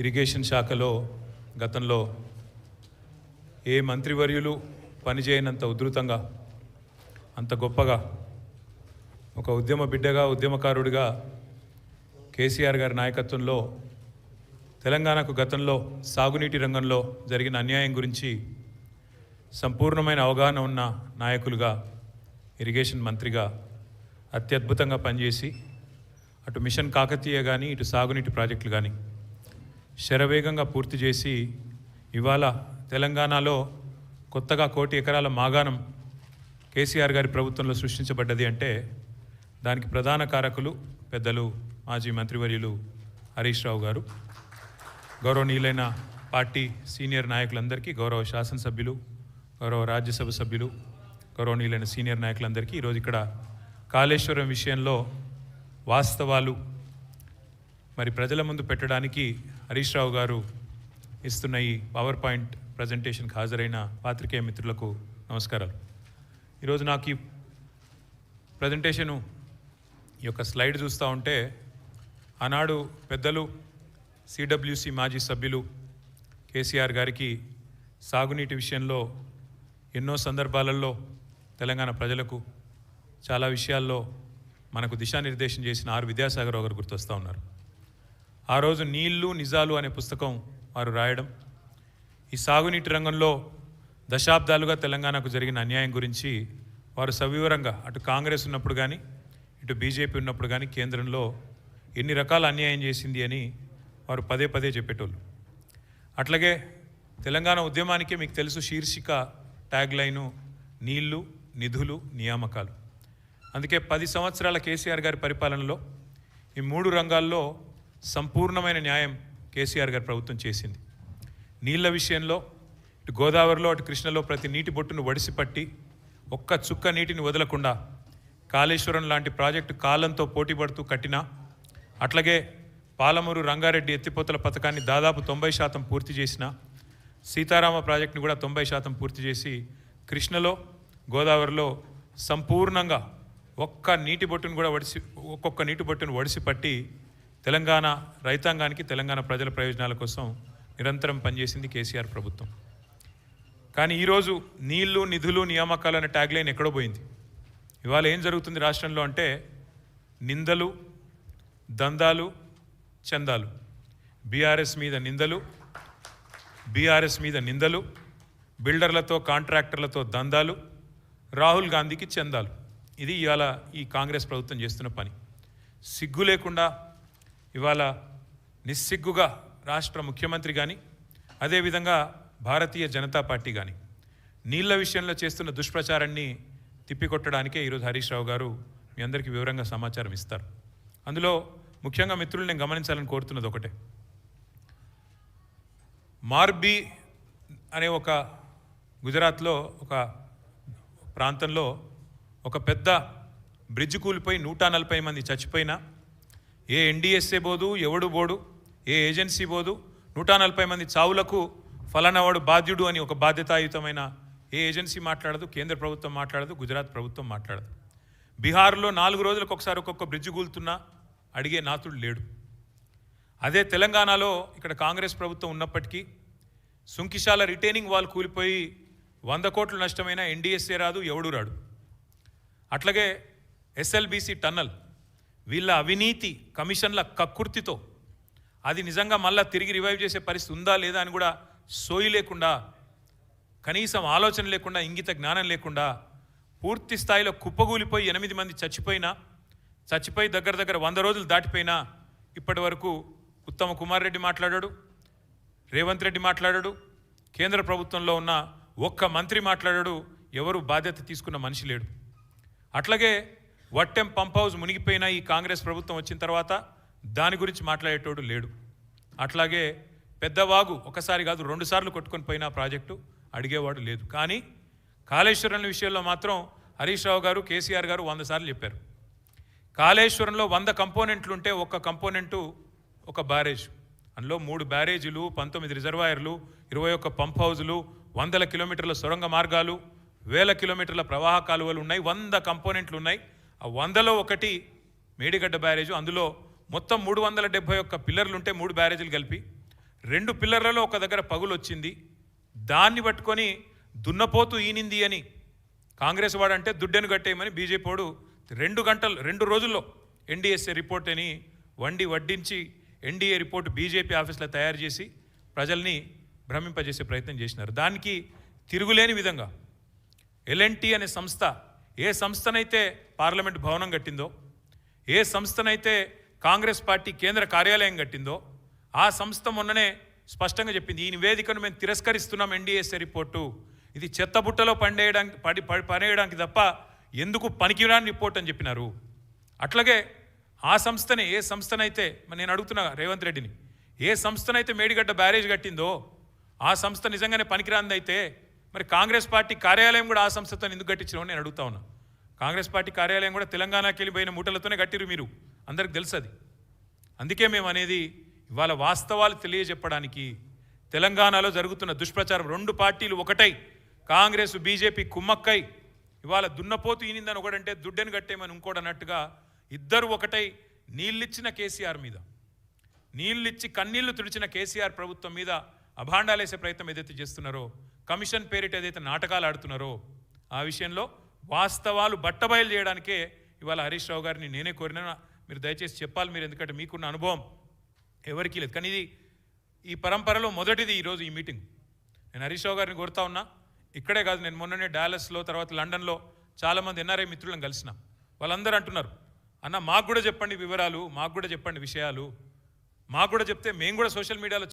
Irrigation శాఖలో గతంలో ఏ మంత్రివర్యులు పనిచేయనంత ఉధృతంగా అంత గొప్పగా ఒక ఉద్యమ బిడ్డగా ఉద్యమకారుడిగా కేసీఆర్ గారి నాయకత్వంలో తెలంగాణకు గతంలో సాగునీటి రంగంలో జరిగిన అన్యాయం గురించి సంపూర్ణమైన అవగాహన ఉన్న నాయకులుగా ఇరిగేషన్ మంత్రిగా అత్యద్భుతంగా పనిచేసి అటు మిషన్ కాకతీయ కానీ ఇటు సాగునీటి ప్రాజెక్టులు కానీ శరవేగంగా పూర్తి చేసి ఇవాళ తెలంగాణలో కొత్తగా 1 కోటి ఎకరాల మాగాణం కేసీఆర్ గారి ప్రభుత్వంలో సృష్టించబడ్డది అంటే దానికి ప్రధాన కారకులు పెద్దలు మాజీ మంత్రివర్యులు హరీష్ రావు గారు. గౌరవనీయులైన పార్టీ సీనియర్ నాయకులందరికీ, గౌరవ శాసనసభ్యులు, గౌరవ రాజ్యసభ సభ్యులు, గౌరవనీయులైన సీనియర్ నాయకులందరికీ ఈరోజు ఇక్కడ కాళేశ్వరం విషయంలో వాస్తవాలు మరి ప్రజల ముందు పెట్టడానికి హరీష్ రావు గారు ఇస్తున్న ఈ పవర్ పాయింట్ ప్రజెంటేషన్కి హాజరైన పాత్రికేయ మిత్రులకు నమస్కారాలు. ఈరోజు నాకు ఈ ప్రజెంటేషను ఈ యొక్క స్లైడ్ చూస్తూ ఉంటే ఆనాడు పెద్దలు సిడబ్ల్యూసి మాజీ సభ్యులు కేసీఆర్ గారికి సాగునీటి విషయంలో ఎన్నో సందర్భాలలో తెలంగాణ ప్రజలకు చాలా విషయాల్లో మనకు దిశానిర్దేశం చేసిన ఆర్ విద్యాసాగర్ గారు గుర్తొస్తూ ఉన్నారు. ఆ రోజు నీళ్లు నిజాలు అనే పుస్తకం వారు రాయడం, ఈ సాగునీటి రంగంలో దశాబ్దాలుగా తెలంగాణకు జరిగిన అన్యాయం గురించి వారు సవివరంగా అటు కాంగ్రెస్ ఉన్నప్పుడు కానీ ఇటు బీజేపీ ఉన్నప్పుడు కానీ కేంద్రంలో ఎన్ని రకాల అన్యాయం చేసింది అని వారు పదే పదే చెప్పేటోళ్ళు. అట్లాగే తెలంగాణ ఉద్యమానికి మీకు తెలుసు శీర్షిక ట్యాగ్ లైను నీళ్లు నిధులు నియామకాలు. అందుకే 10 సంవత్సరాల కేసీఆర్ గారి పరిపాలనలో ఈ 3 రంగాల్లో సంపూర్ణమైన న్యాయం కేసీఆర్ గారి ప్రభుత్వం చేసింది. నీళ్ల విషయంలో ఇటు గోదావరిలో అటు కృష్ణలో ప్రతి నీటి బొట్టును వడిసిపట్టి ఒక్క చుక్క నీటిని వదలకుండా కాళేశ్వరం లాంటి ప్రాజెక్టు కాలంతో పోటీపడుతూ కట్టినా, అట్లాగే పాలమూరు రంగారెడ్డి ఎత్తిపోతల పథకాన్ని దాదాపు 90% పూర్తి చేసిన, సీతారామ ప్రాజెక్టును కూడా 90% పూర్తి చేసి కృష్ణలో గోదావరిలో సంపూర్ణంగా ఒక్కొక్క నీటి బొట్టును వడిసిపట్టి తెలంగాణ రైతాంగానికి తెలంగాణ ప్రజల ప్రయోజనాల కోసం నిరంతరం పనిచేసింది కేసీఆర్ ప్రభుత్వం. కానీ ఈరోజు నీళ్లు నిధులు నియామకాలు అనే ట్యాగ్ లైన్ ఎక్కడో పోయింది. ఇవాళ ఏం జరుగుతుంది రాష్ట్రంలో అంటే నిందలు, దందాలు, చందాలు, బీఆర్ఎస్ మీద నిందలు, బిల్డర్లతో కాంట్రాక్టర్లతో దందాలు, రాహుల్ గాంధీకి చందాలు. ఇది ఇవాళ ఈ కాంగ్రెస్ ప్రభుత్వం చేస్తున్న పని. సిగ్గు లేకుండా ఇవాళ నిస్సిగ్గుగా రాష్ట్ర ముఖ్యమంత్రి కానీ అదేవిధంగా భారతీయ జనతా పార్టీ కానీ నీళ్ల విషయంలో చేస్తున్న దుష్ప్రచారాన్ని తిప్పికొట్టడానికే ఈరోజు హరీష్ రావు గారు మీ అందరికీ వివరంగా సమాచారం ఇస్తారు. అందులో ముఖ్యంగా మిత్రులు నేను గమనించాలని కోరుతున్నది ఒకటే, మార్బీ అనే ఒక గుజరాత్లో ఒక ప్రాంతంలో ఒక పెద్ద బ్రిడ్జ్ కూలిపోయి 140 మంది చచ్చిపోయినా ఏ ఎన్డీఎస్ఏ బోదు, ఎవడు బోడు, ఏ ఏజెన్సీ బోదు, 140 మంది చావులకు ఫలానా వాడు బాధ్యుడు అని ఒక బాధ్యతాయుతమైన ఏ ఏజెన్సీ మాట్లాడదు, కేంద్ర ప్రభుత్వం మాట్లాడదు, గుజరాత్ ప్రభుత్వం మాట్లాడదు. బీహార్లో 4 రోజులకు ఒకసారి ఒక్కొక్క బ్రిడ్జ్ కూలుతున్నా అడిగే నాతుడు లేడు. అదే తెలంగాణలో ఇక్కడ కాంగ్రెస్ ప్రభుత్వం ఉన్నప్పటికీ సుంకిశాల రిటైనింగ్ వాల్ కూలిపోయి 100 కోట్లు నష్టమైన ఎన్డీఎస్ఏ రాదు, ఎవడు రాడు. అట్లాగే ఎస్ఎల్బీసీ టన్నల్ వీళ్ళ అవినీతి కమిషన్ల కక్కుర్తితో అది నిజంగా మళ్ళీ తిరిగి రివైవ్ చేసే పరిస్థితి ఉందా లేదా అని కూడా సోయి లేకుండా, కనీసం ఆలోచన లేకుండా, ఇంగిత జ్ఞానం లేకుండా పూర్తి స్థాయిలో కుప్పగూలిపోయి 8 మంది చచ్చిపోయి దగ్గర 100 రోజులు దాటిపోయినా ఇప్పటి వరకు ఉత్తమ కుమార్ రెడ్డి మాట్లాడాడు, రేవంత్ రెడ్డి మాట్లాడాడు, కేంద్ర ప్రభుత్వంలో ఉన్న ఒక్క మంత్రి మాట్లాడాడు, ఎవరు బాధ్యత తీసుకున్న మనిషి లేడు. అట్లాగే వట్టెం పంప్ హౌస్ మునిగిపోయిన ఈ కాంగ్రెస్ ప్రభుత్వం వచ్చిన తర్వాత దాని గురించి మాట్లాడేటోడు లేడు. అట్లాగే పెద్దవాగు ఒకసారి కాదు 2 సార్లు కొట్టుకొని పోయిన ప్రాజెక్టు అడిగేవాడు లేదు. కానీ కాళేశ్వరం విషయంలో మాత్రం హరీష్ రావు గారు, కేసీఆర్ గారు 100 సార్లు చెప్పారు. కాళేశ్వరంలో 100 కంపోనెంట్లు ఉంటే ఒక్క కంపోనెంటు ఒక బ్యారేజ్, అందులో 3 బ్యారేజీలు, 19 రిజర్వాయర్లు, 21 పంప్ హౌజులు, 100 కిలోమీటర్ల సొరంగ మార్గాలు, 1000 కిలోమీటర్ల ప్రవాహ కాలువలు ఉన్నాయి, 100 కంపోనెంట్లు ఉన్నాయి. ఆ 100లో ఒకటి మేడిగడ్డ బ్యారేజు, అందులో మొత్తం 371 పిల్లర్లు ఉంటే 3 బ్యారేజీలు కలిపి 2 పిల్లర్లలో ఒక దగ్గర పగులు వచ్చింది, దాన్ని పట్టుకొని దున్నపోతూ ఈనింది అని కాంగ్రెస్ వాడంటే దుడ్డెను కట్టేయమని బీజేపీ వాడు 2 రోజుల్లో ఎన్డీఎస్ఏ రిపోర్ట్ అని వడ్డించి ఎన్డీఏ రిపోర్ట్ బీజేపీ ఆఫీస్లో తయారు చేసి ప్రజల్ని భ్రమింపజేసే ప్రయత్నం చేసినారు. దానికి తిరుగులేని విధంగా ఎల్ఎన్టీ అనే సంస్థ ఏ సంస్థనైతే పార్లమెంట్ భవనం కట్టిందో, ఏ సంస్థనైతే కాంగ్రెస్ పార్టీ కేంద్ర కార్యాలయం కట్టిందో, ఆ సంస్థ మొన్ననే స్పష్టంగా చెప్పింది, ఈ నివేదికను మేము తిరస్కరిస్తున్నాం, ఎన్డీఎస్ఏ రిపోర్టు ఇది చెత్తబుట్టలో పడేయడానికి తప్ప ఎందుకు పనికిరాని రిపోర్ట్ అని చెప్పినారు. అట్లాగే ఆ సంస్థనే, ఏ సంస్థనైతే నేను అడుగుతున్నా రేవంత్ రెడ్డిని, ఏ సంస్థనైతే మేడిగడ్డ బ్యారేజ్ కట్టిందో ఆ సంస్థ నిజంగానే పనికిరాందైతే మరి కాంగ్రెస్ పార్టీ కార్యాలయం కూడా ఆ సంస్థతో ఎందుకు కట్టించినామని నేను అడుగుతా ఉన్నా. కాంగ్రెస్ పార్టీ కార్యాలయం కూడా తెలంగాణకి వెళ్ళిపోయిన మూటలతోనే కట్టిరు మీరు, అందరికి తెలుసు అది. అందుకే మేము అనేది ఇవాళ వాస్తవాలు తెలియజెప్పడానికి, తెలంగాణలో జరుగుతున్న దుష్ప్రచారం 2 పార్టీలు ఒకటై కాంగ్రెస్ బీజేపీ కుమ్మక్కై ఇవాళ దున్నపోతు ఈనిందని ఒకడంటే దుడ్డెను కట్టేమని ఇంకోటి అన్నట్టుగా ఇద్దరు ఒకటై నీళ్ళిచ్చిన కేసీఆర్ మీద, నీళ్ళిచ్చి కన్నీళ్లు తుడిచిన కేసీఆర్ ప్రభుత్వం మీద అభాండాలేసే ప్రయత్నం ఏదైతే చేస్తున్నారో, కమిషన్ పేరిట ఏదైతే నాటకాలు ఆడుతున్నారో ఆ విషయంలో వాస్తవాలు బట్టబయలు చేయడానికే ఇవాళ హరీష్ రావు గారిని నేనే కోరినా. మీరు దయచేసి చెప్పాలి, మీరు ఎందుకంటే మీకున్న అనుభవం ఎవరికీ లేదు. కానీ ఇది ఈ పరంపరలో మొదటిది ఈరోజు ఈ మీటింగ్. నేను హరీష్ రావు గారిని కోరుతా ఉన్నా, ఇక్కడే కాదు, నేను మొన్ననే డాలస్లో తర్వాత లండన్లో చాలామంది ఎన్ఆర్ఐ మిత్రులను కలిసిన వాళ్ళందరూ అంటున్నారు, అన్న మాకు కూడా చెప్పండి వివరాలు, మాకు కూడా చెప్పండి విషయాలు, మాకు కూడా చెప్తే మేము కూడా సోషల్ మీడియాలో